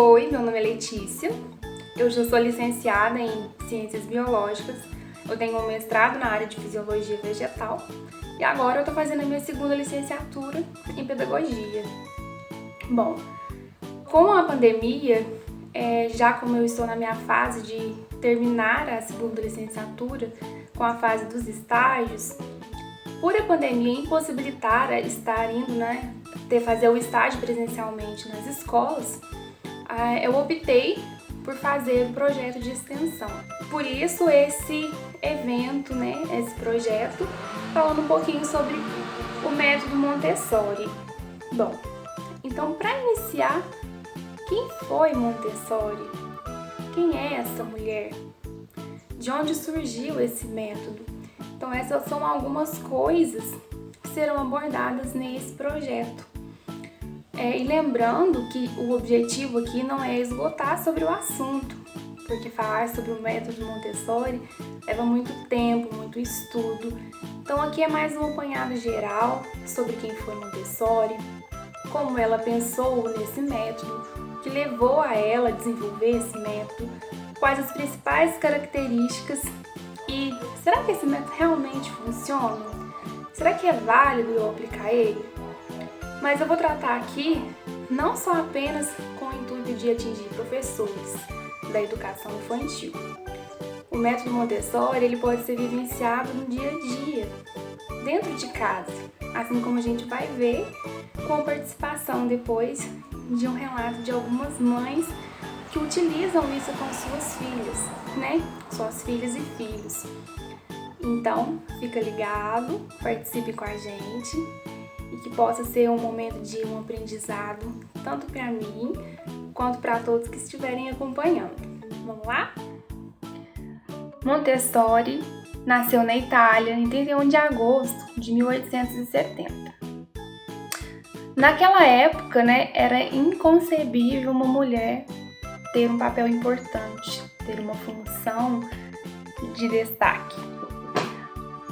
Oi, meu nome é Letícia, eu já sou licenciada em Ciências Biológicas, eu tenho um mestrado na área de Fisiologia Vegetal e agora eu estou fazendo a minha segunda licenciatura em Pedagogia. Bom, com a pandemia, já como eu estou na minha fase de terminar a segunda licenciatura, com a fase dos estágios, por a pandemia impossibilitar estar indo, fazer o estágio presencialmente nas escolas, eu optei por fazer o projeto de extensão. Por isso esse evento, esse projeto, falando um pouquinho sobre o método Montessori. Bom, então para iniciar, quem foi Montessori? Quem é essa mulher? De onde surgiu esse método? Então essas são algumas coisas que serão abordadas nesse projeto. E lembrando que o objetivo aqui não é esgotar sobre o assunto, porque falar sobre o método Montessori leva muito tempo, muito estudo. Então aqui é mais um apanhado geral sobre quem foi Montessori, como ela pensou nesse método, o que levou a ela a desenvolver esse método, quais as principais características e será que esse método realmente funciona? Será que é válido eu aplicar ele? Mas eu vou tratar aqui não só apenas com o intuito de atingir professores da educação infantil. O método Montessori ele pode ser vivenciado no dia a dia, dentro de casa, assim como a gente vai ver com a participação depois de um relato de algumas mães que utilizam isso com suas filhas, Suas filhas e filhos. Então, fica ligado, participe com a gente e que possa ser um momento de um aprendizado, tanto para mim quanto para todos que estiverem acompanhando. Vamos lá? Montessori nasceu na Itália em 31 de agosto de 1870. Naquela época, era inconcebível uma mulher ter um papel importante, ter uma função de destaque.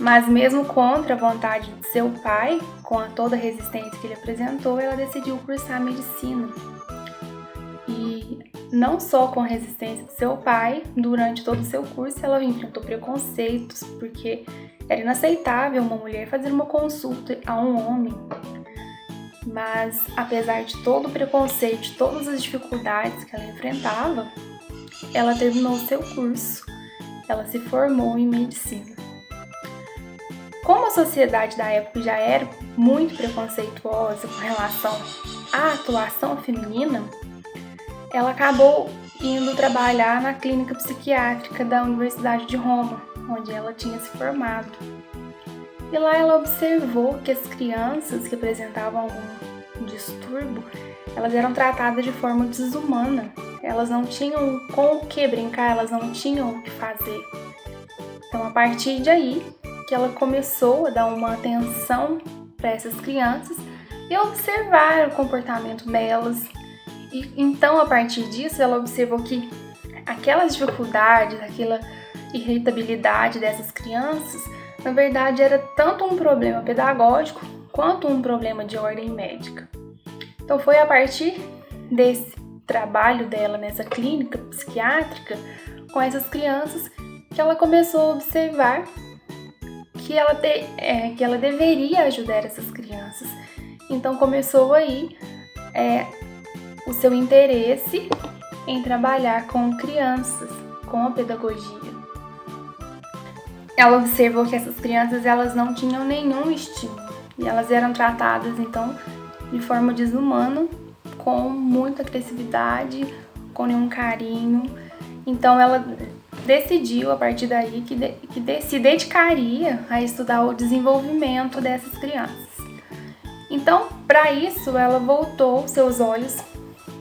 Mas mesmo contra a vontade de seu pai, com toda a resistência que ele apresentou, ela decidiu cursar medicina. E não só com a resistência de seu pai, durante todo o seu curso ela enfrentou preconceitos, porque era inaceitável uma mulher fazer uma consulta a um homem. Mas apesar de todo o preconceito, de todas as dificuldades que ela enfrentava, ela terminou o seu curso, ela se formou em medicina. Como a sociedade da época já era muito preconceituosa com relação à atuação feminina, ela acabou indo trabalhar na clínica psiquiátrica da Universidade de Roma, onde ela tinha se formado. E lá ela observou que as crianças que apresentavam algum distúrbio, elas eram tratadas de forma desumana. Elas não tinham com o que brincar, elas não tinham o que fazer. Então, a partir daí, que ela começou a dar uma atenção para essas crianças e observar o comportamento delas. E então, a partir disso, ela observou que aquelas dificuldades, aquela irritabilidade dessas crianças, na verdade, era tanto um problema pedagógico quanto um problema de ordem médica. Então, foi a partir desse trabalho dela nessa clínica psiquiátrica com essas crianças que ela começou a observar que ela deveria ajudar essas crianças. Então, começou aí o seu interesse em trabalhar com crianças, com a pedagogia. Ela observou que essas crianças elas não tinham nenhum estímulo e elas eram tratadas então de forma desumana, com muita agressividade, com nenhum carinho. Então ela decidiu a partir daí que se dedicaria a estudar o desenvolvimento dessas crianças. Então, para isso, ela voltou seus olhos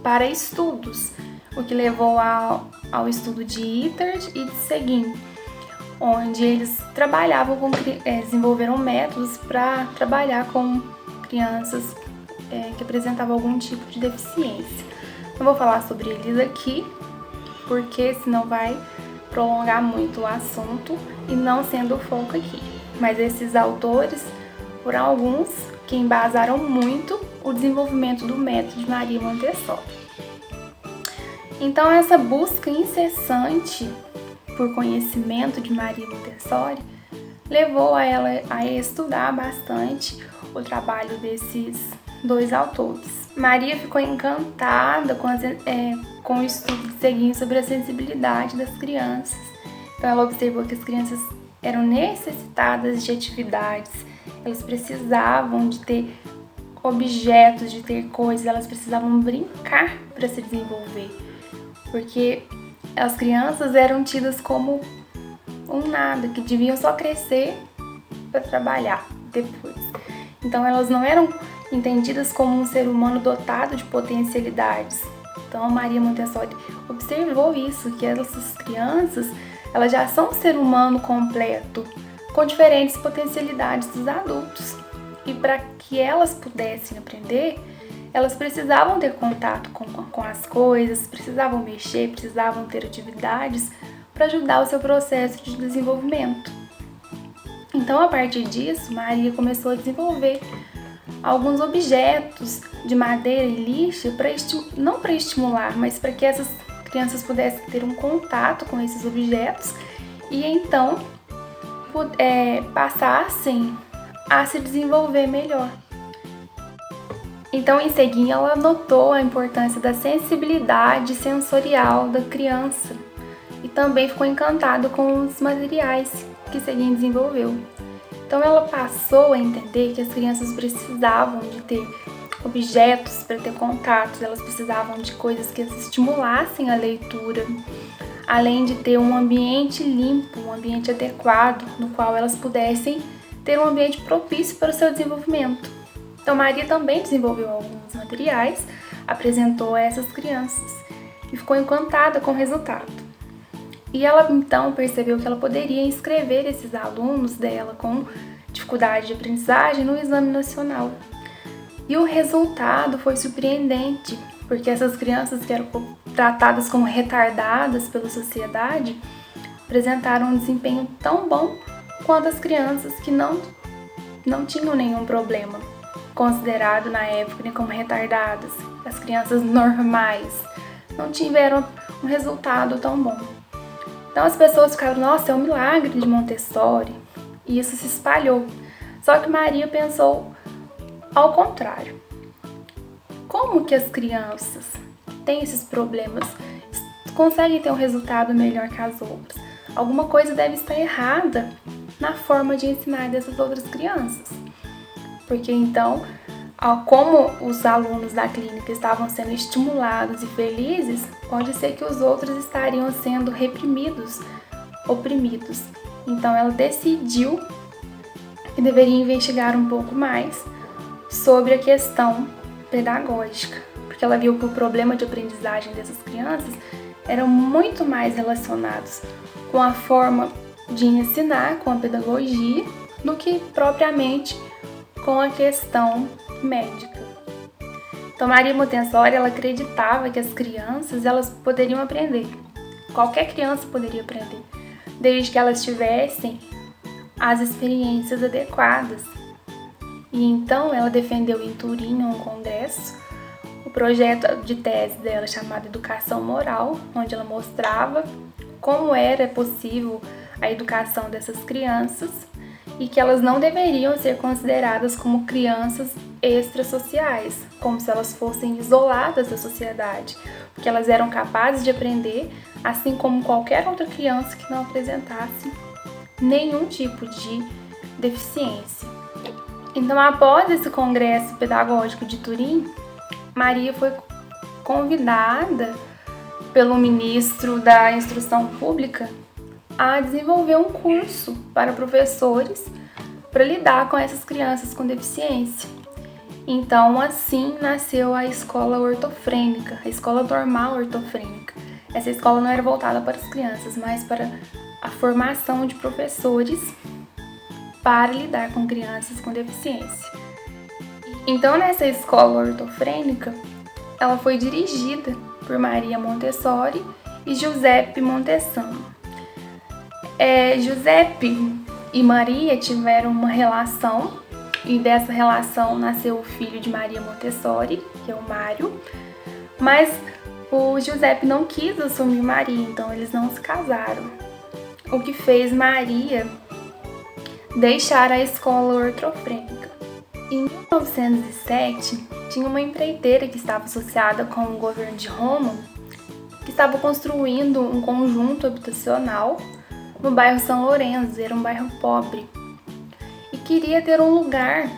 para estudos, o que levou ao estudo de Ithard e de Seguin, onde eles trabalhavam desenvolveram métodos para trabalhar com crianças que apresentavam algum tipo de deficiência. Não vou falar sobre eles aqui, porque senão vai prolongar muito o assunto e não sendo o foco aqui. Mas esses autores foram alguns que embasaram muito o desenvolvimento do método de Maria Montessori. Então, essa busca incessante por conhecimento de Maria Montessori levou a ela a estudar bastante o trabalho desses dois autores. Maria ficou encantada com o estudo seguinte sobre a sensibilidade das crianças. Então, ela observou que as crianças eram necessitadas de atividades, elas precisavam de ter objetos, de ter coisas, elas precisavam brincar para se desenvolver, porque as crianças eram tidas como um nada, que deviam só crescer para trabalhar depois. Então elas não eram entendidas como um ser humano dotado de potencialidades. Então a Maria Montessori observou isso, que essas crianças elas já são um ser humano completo, com diferentes potencialidades dos adultos. E para que elas pudessem aprender, elas precisavam ter contato com as coisas, precisavam mexer, precisavam ter atividades para ajudar o seu processo de desenvolvimento. Então, a partir disso, Maria começou a desenvolver alguns objetos de madeira e lixa, não para estimular, mas para que essas crianças pudessem ter um contato com esses objetos e então passassem a se desenvolver melhor. Então, em seguida, ela notou a importância da sensibilidade sensorial da criança e também ficou encantada com os materiais que Seguin desenvolveu. Então, ela passou a entender que as crianças precisavam de ter objetos para ter contatos, elas precisavam de coisas que as estimulassem a leitura, além de ter um ambiente limpo, um ambiente adequado, no qual elas pudessem ter um ambiente propício para o seu desenvolvimento. Então, Maria também desenvolveu alguns materiais, apresentou a essas crianças e ficou encantada com o resultado. E ela então percebeu que ela poderia inscrever esses alunos dela com dificuldade de aprendizagem no exame nacional. E o resultado foi surpreendente, porque essas crianças que eram tratadas como retardadas pela sociedade apresentaram um desempenho tão bom quanto as crianças que não tinham nenhum problema, considerado na época como retardadas. As crianças normais não tiveram um resultado tão bom. Então as pessoas ficaram, nossa, é um milagre de Montessori, e isso se espalhou. Só que Maria pensou ao contrário. Como que as crianças que têm esses problemas conseguem ter um resultado melhor que as outras? Alguma coisa deve estar errada na forma de ensinar dessas outras crianças. Porque então, como os alunos da clínica estavam sendo estimulados e felizes, pode ser que os outros estariam sendo reprimidos, oprimidos. Então ela decidiu que deveria investigar um pouco mais sobre a questão pedagógica, porque ela viu que o problema de aprendizagem dessas crianças eram muito mais relacionados com a forma de ensinar, com a pedagogia, do que propriamente com a questão médica. Então, Maria Montessori, ela acreditava que as crianças elas poderiam aprender. Qualquer criança poderia aprender, desde que elas tivessem as experiências adequadas. E então ela defendeu em Turim, em um congresso, o projeto de tese dela chamado Educação Moral, onde ela mostrava como era possível a educação dessas crianças e que elas não deveriam ser consideradas como crianças extrasociais, como se elas fossem isoladas da sociedade, porque elas eram capazes de aprender, assim como qualquer outra criança que não apresentasse nenhum tipo de deficiência. Então, após esse congresso pedagógico de Turim, Maria foi convidada pelo ministro da Instrução Pública a desenvolver um curso para professores para lidar com essas crianças com deficiência. Então, assim nasceu a escola ortofrênica, a escola normal ortofrênica. Essa escola não era voltada para as crianças, mas para a formação de professores para lidar com crianças com deficiência. Então, nessa escola ortofrênica, ela foi dirigida por Maria Montessori e Giuseppe Montesano. Giuseppe e Maria tiveram uma relação, e dessa relação nasceu o filho de Maria Montessori, que é o Mário. Mas O Giuseppe não quis assumir Maria, então eles não se casaram, o que fez Maria deixar a escola ortofrênica. Em 1907, tinha uma empreiteira que estava associada com o governo de Roma, que estava construindo um conjunto habitacional no bairro São Lourenço, era um bairro pobre, e queria ter um lugar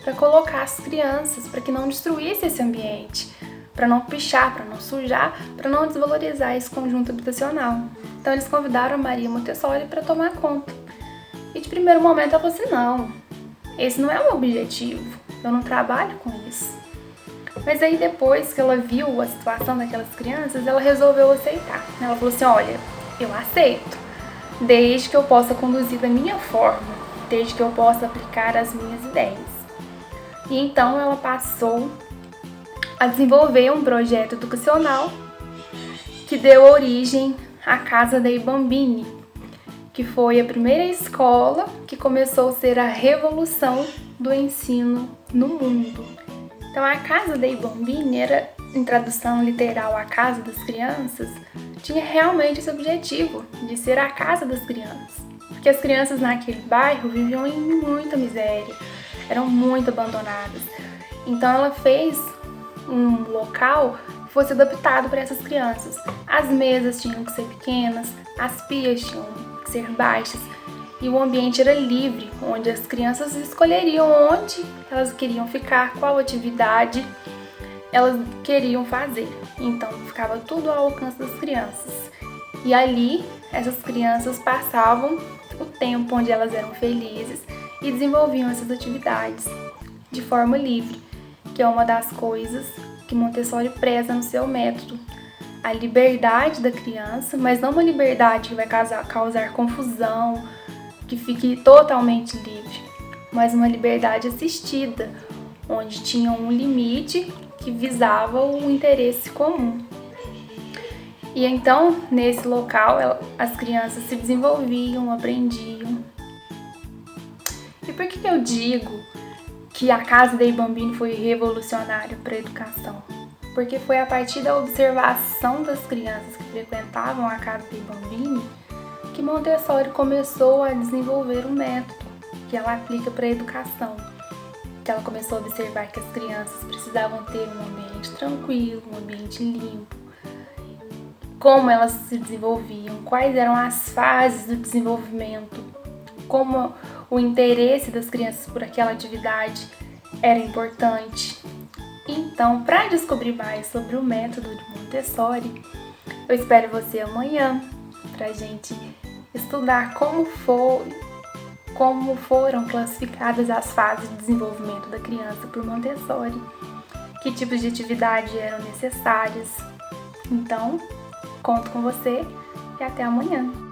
para colocar as crianças, para que não destruísse esse ambiente, para não pichar, para não sujar, para não desvalorizar esse conjunto habitacional. Então eles convidaram a Maria Montessori para tomar conta. E de primeiro momento ela falou assim, não, esse não é o meu objetivo, eu não trabalho com isso. Mas aí depois que ela viu a situação daquelas crianças, ela resolveu aceitar. Ela falou assim, olha, eu aceito, desde que eu possa conduzir da minha forma, desde que eu possa aplicar as minhas ideias. E então ela passou a desenvolver um projeto educacional que deu origem à Casa dei Bambini, que foi a primeira escola que começou a ser a revolução do ensino no mundo. Então a Casa dei Bambini era, em tradução literal, a casa das crianças, tinha realmente esse objetivo de ser a casa das crianças, porque as crianças naquele bairro viviam em muita miséria, eram muito abandonadas. Então ela fez um local que fosse adaptado para essas crianças. As mesas tinham que ser pequenas, as pias tinham que ser baixas e o ambiente era livre, onde as crianças escolheriam onde elas queriam ficar, qual atividade elas queriam fazer. Então ficava tudo ao alcance das crianças. E ali essas crianças passavam o tempo onde elas eram felizes e desenvolviam essas atividades de forma livre, que é uma das coisas que Montessori preza no seu método. A liberdade da criança, mas não uma liberdade que vai causar confusão, que fique totalmente livre, mas uma liberdade assistida, onde tinha um limite que visava o interesse comum. E então, nesse local, as crianças se desenvolviam, aprendiam. E por que eu digo que a Casa dei Bambini foi revolucionária para a educação? Porque foi a partir da observação das crianças que frequentavam a Casa dei Bambini que Montessori começou a desenvolver um método que ela aplica para a educação. Que ela começou a observar que as crianças precisavam ter um ambiente tranquilo, um ambiente limpo, como elas se desenvolviam, quais eram as fases do desenvolvimento, como o interesse das crianças por aquela atividade era importante. Então, para descobrir mais sobre o método de Montessori, eu espero você amanhã para a gente estudar como foram classificadas as fases de desenvolvimento da criança por Montessori, que tipos de atividade eram necessárias. Então, conto com você e até amanhã!